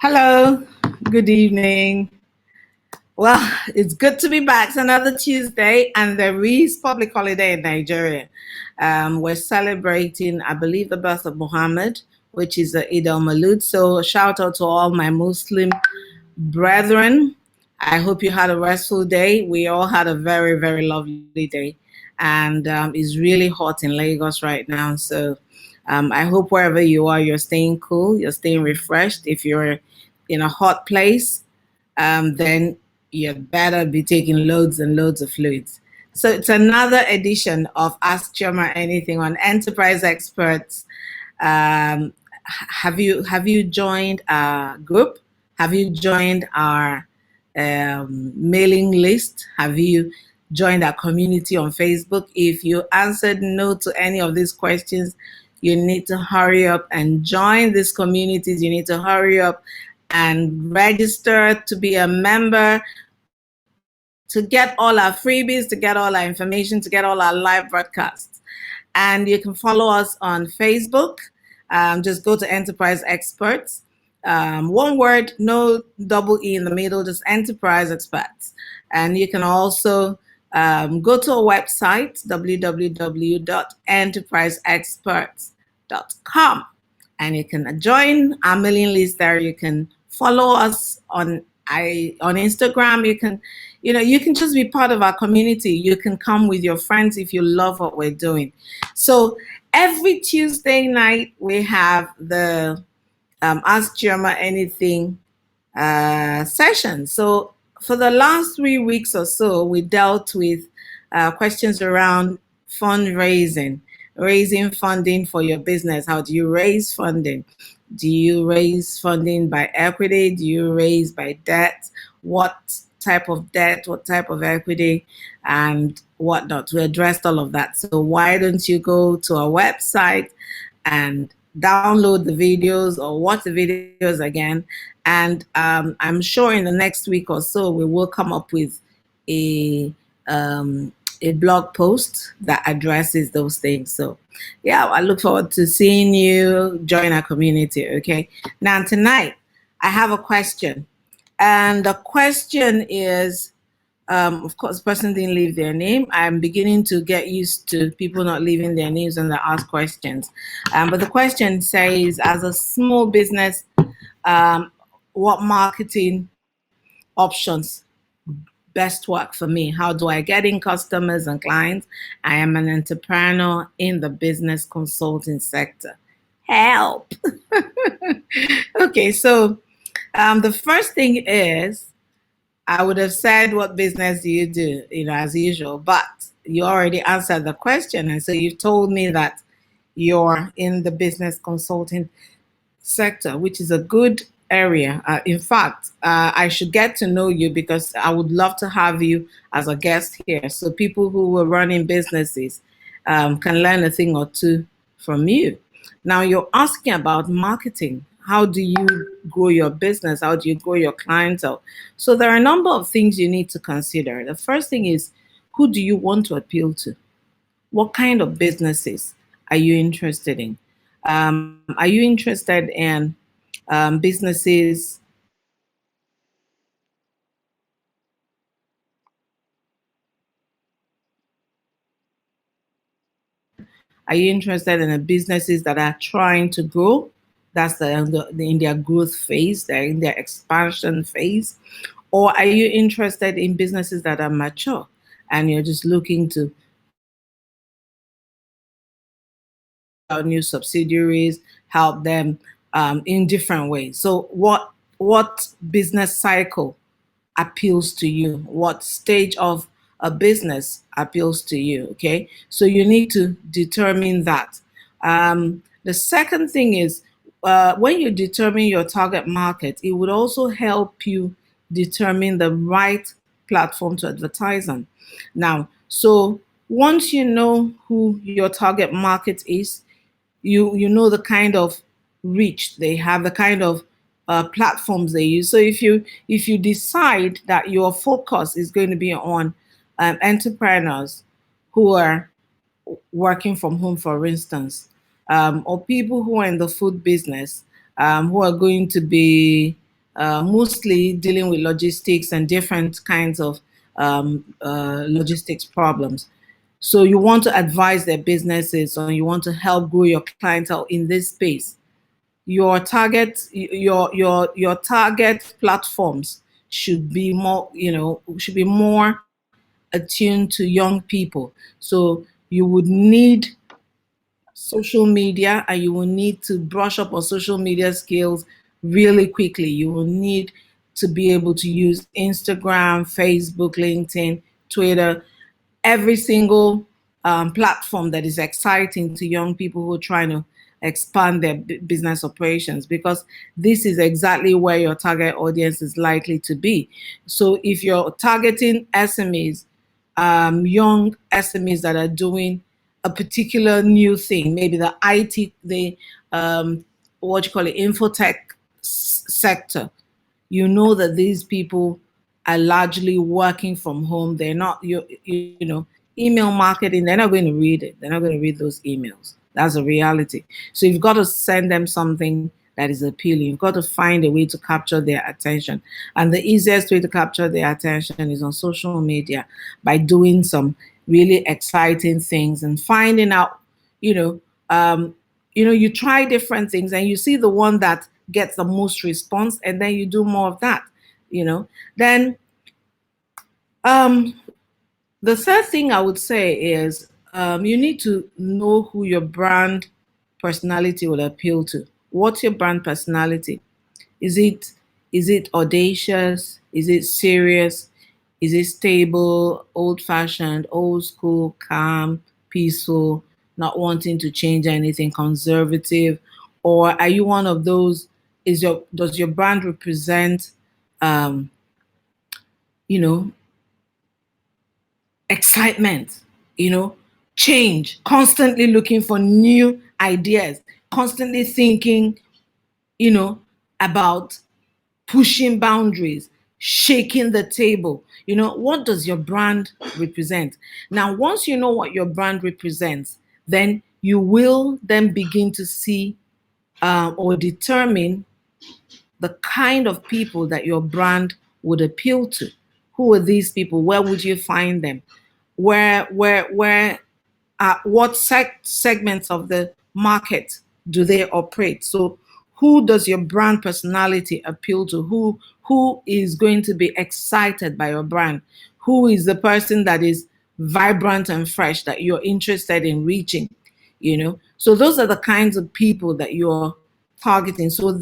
Hello, good evening. Well, it's good to be back. It's another Tuesday, and there is public holiday in Nigeria. We're celebrating, I believe, the birth of Muhammad, which is the Eid al-Maulud. So, a shout out to all my Muslim brethren. I hope you had a restful day. We all had a very, very lovely day, and it's really hot in Lagos right now. So, I hope wherever you are, you're staying cool, you're staying refreshed. If you're in a hot place, then you better be taking loads and loads of fluids. So it's another edition of Ask Chioma Anything on Enterprise Experts. Have you joined our group? Have you joined our mailing list? Have you joined our community on Facebook? If you answered no to any of these questions, you need to hurry up and join these communities. You need to hurry up and register to be a member, to get all our freebies, to get all our information, to get all our live broadcasts. And you can follow us on Facebook. Just go to Enterprise Experts. One word, no double E in the middle, just Enterprise Experts. And you can also go to our website, www.enterpriseexperts.com. And you can join our mailing list there. You can follow us on Instagram. You can just be part of our community. You can come with your friends if you love what we're doing. So every Tuesday night we have the Ask Chioma Anything session. So for the last 3 weeks or so, we dealt with questions around fundraising, raising funding for your business. How do you raise funding? Do you raise funding by equity? Do you raise by debt? What type of debt? What type of equity? And whatnot. We addressed all of that. So why don't you go to our website and download the videos or watch the videos again? And I'm sure in the next week or so, we will come up with a blog post that addresses those things. So yeah, I look forward to seeing you join our community. Okay. Now tonight I have a question, and the question is, of course, the person didn't leave their name. I'm beginning to get used to people not leaving their names when they ask questions. But the question says, as a small business, what marketing options best work for me? How do I get in customers and clients? I am an entrepreneur in the business consulting sector. Help. Okay, so the first thing is, I would have said, what business do you do, as usual, but you already answered the question. And so you've told me that you're in the business consulting sector, which is a good area. In fact, I should get to know you, because I would love to have you as a guest here, so people who are running businesses can learn a thing or two from you. Now, you're asking about marketing. How do you grow your business? How do you grow your clientele? So there are a number of things you need to consider. The first thing is, who do you want to appeal to? What kind of businesses are you interested in? Are you interested in businesses? Are you interested in the businesses that are trying to grow? That's in their growth phase, they're in their expansion phase. Or are you interested in businesses that are mature and you're just looking to new subsidiaries, help them in different ways? So what business cycle appeals to you? What stage of a business appeals to you? Okay, so you need to determine that. The second thing is, when you determine your target market, it would also help you determine the right platform to advertise on. Now, so once you know who your target market is, you know the kind of reach they have, the kind of platforms they use. So if you decide that your focus is going to be on entrepreneurs who are working from home, for instance, or people who are in the food business, who are going to be mostly dealing with logistics and different kinds of logistics problems. So you want to advise their businesses, or you want to help grow your clientele in this space. Your target platforms should be more, should be more attuned to young people. So you would need social media, and you will need to brush up on social media skills really quickly. You will need to be able to use Instagram, Facebook, LinkedIn, Twitter, every single platform that is exciting to young people who are trying to expand their business operations, because this is exactly where your target audience is likely to be. So if you're targeting SMEs, young SMEs that are doing a particular new thing, maybe the IT, the what you call it, infotech sector, you know that these people are largely working from home. They're not, email marketing, they're not going to read it. They're not going to read those emails. That's a reality. So you've got to send them something that is appealing. You've got to find a way to capture their attention. And the easiest way to capture their attention is on social media, by doing some really exciting things and finding out, you know, you try different things and you see the one that gets the most response, and then you do more of that. Then the third thing I would say is, you need to know who your brand personality will appeal to. What's your brand personality? Is it audacious? Is it serious? Is it stable, old-fashioned, old school, calm, peaceful, not wanting to change anything, conservative? Or are you one of those? Does your brand represent um, you know, excitement, change, constantly looking for new ideas, constantly thinking, about pushing boundaries, shaking the table? What does your brand represent? Now, once you know what your brand represents, then you will then begin to see or determine the kind of people that your brand would appeal to. Who are these people? Where would you find them? Where what segments of the market do they operate? So who does your brand personality appeal to? Who is going to be excited by your brand? Who is the person that is vibrant and fresh that you're interested in reaching? So those are the kinds of people that you're targeting. So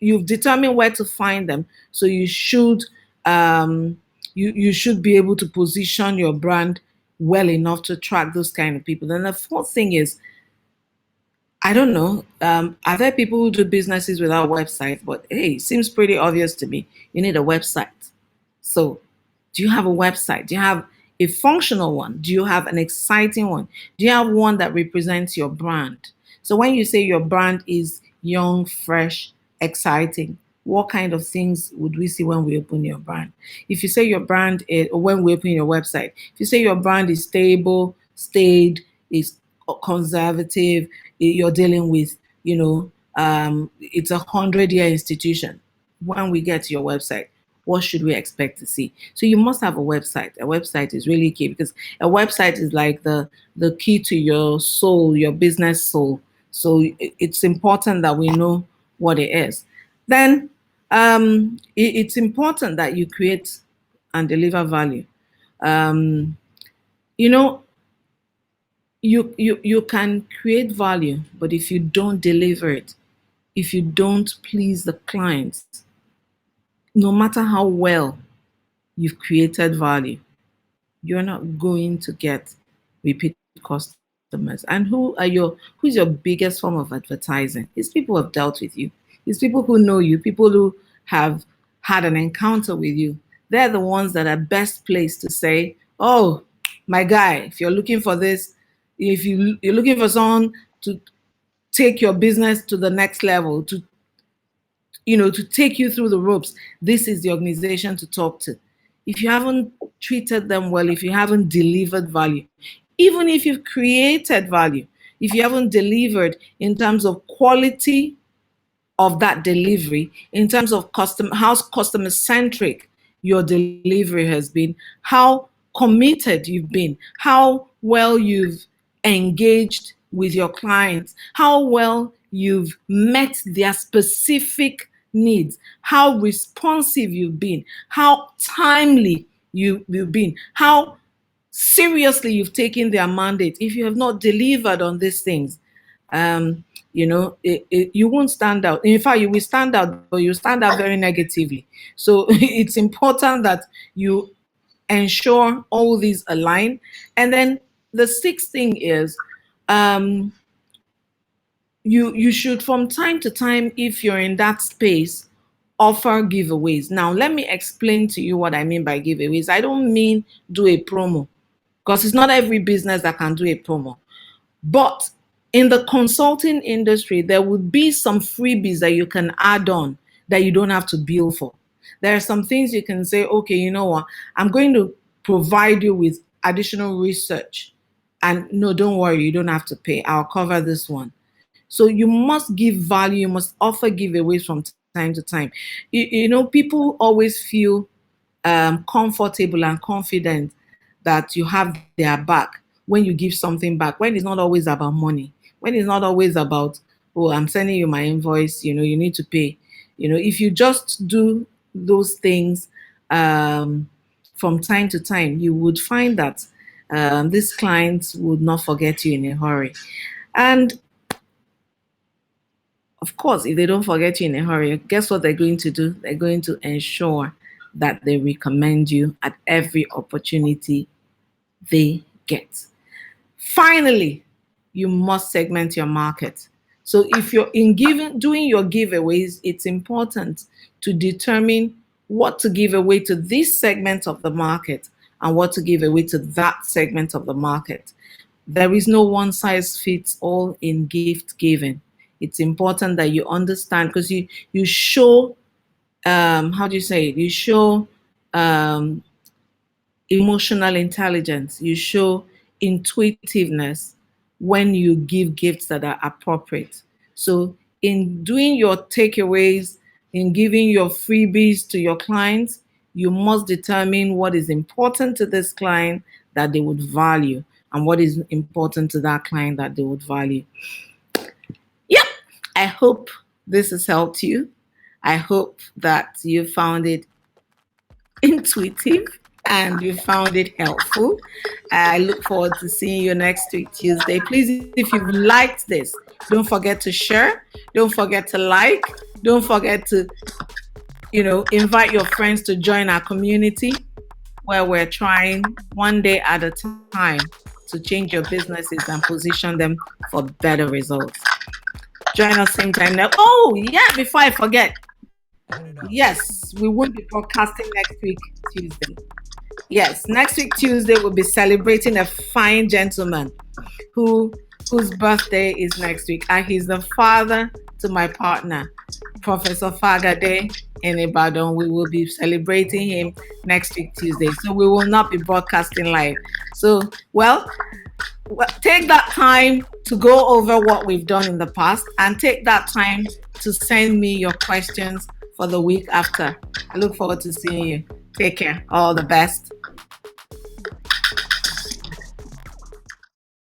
you've determined where to find them. So you should be able to position your brand well enough to attract those kind of people. Then the fourth thing is, I don't know, are there people who do businesses without websites? But hey, it seems pretty obvious to me. You need a website. So do you have a website? Do you have a functional one? Do you have an exciting one? Do you have one that represents your brand? So when you say your brand is young, fresh, exciting, what kind of things would we see when we open your brand? If you say your brand is, or when we open your website, if you say your brand is stable, staid, is conservative, you're dealing with, it's 100-year institution. When we get to your website, what should we expect to see? So you must have a website. A website is really key, because a website is like the key to your soul, your business soul. So it's important that we know what it is. Then it's important that you create and deliver value. Um, you know, you can create value, but if you don't deliver it, if you don't please the clients, no matter how well you've created value, you're not going to get repeat customers. And who's your biggest form of advertising? It's people who have dealt with you. It's people who know you, people who have had an encounter with you. They're the ones that are best placed to say, oh, my guy, if you're looking for this, if you're looking for someone to take your business to the next level, to take you through the ropes, this is the organization to talk to. If you haven't treated them well, if you haven't delivered value, even if you've created value, if you haven't delivered in terms of quality of that delivery in terms of how customer centric your delivery has been, how committed you've been, how well you've engaged with your clients, how well you've met their specific needs, how responsive you've been, how timely you've been, how seriously you've taken their mandate. If you have not delivered on these things, you won't stand out. In fact, you will stand out, but you stand out very negatively. So it's important that you ensure all these align. And then the sixth thing is, you should from time to time, if you're in that space, offer giveaways. Now, let me explain to you what I mean by giveaways. I don't mean do a promo, because it's not every business that can do a promo. But in the consulting industry, there would be some freebies that you can add on that you don't have to bill for. There are some things you can say, okay, you know what, I'm going to provide you with additional research. And no, don't worry, you don't have to pay. I'll cover this one. So you must give value, you must offer giveaways from time to time. People always feel comfortable and confident that you have their back when you give something back, when it's not always about money, when it's not always about, oh, I'm sending you my invoice, you need to pay. If you just do those things from time to time, you would find that these clients would not forget you in a hurry. And of course, if they don't forget you in a hurry, guess what they're going to do? They're going to ensure that they recommend you at every opportunity they get. Finally, you must segment your market. So if you're doing your giveaways, it's important to determine what to give away to this segment of the market and what to give away to that segment of the market. There is no one size fits all in gift giving. It's important that you understand, because you show, how do you say it? You show emotional intelligence. You show intuitiveness when you give gifts that are appropriate. So in doing your takeaways, in giving your freebies to your clients, you must determine what is important to this client that they would value and what is important to that client that they would value. Yep, I hope this has helped you. I hope that you found it intuitive and you found it helpful. I look forward to seeing you next week, Tuesday. Please, if you've liked this, don't forget to share. Don't forget to like. Don't forget to, invite your friends to join our community where we're trying one day at a time to change your businesses and position them for better results. Join us same time now. Oh, yeah, before I forget. Yes, we won't be broadcasting next week, Tuesday. Yes, next week, Tuesday, we'll be celebrating a fine gentleman whose birthday is next week. And he's the father to my partner, Professor Fagade in Ibadan. We will be celebrating him next week, Tuesday. So we will not be broadcasting live. So, take that time to go over what we've done in the past and take that time to send me your questions for the week after. I look forward to seeing you. Take care. All the best.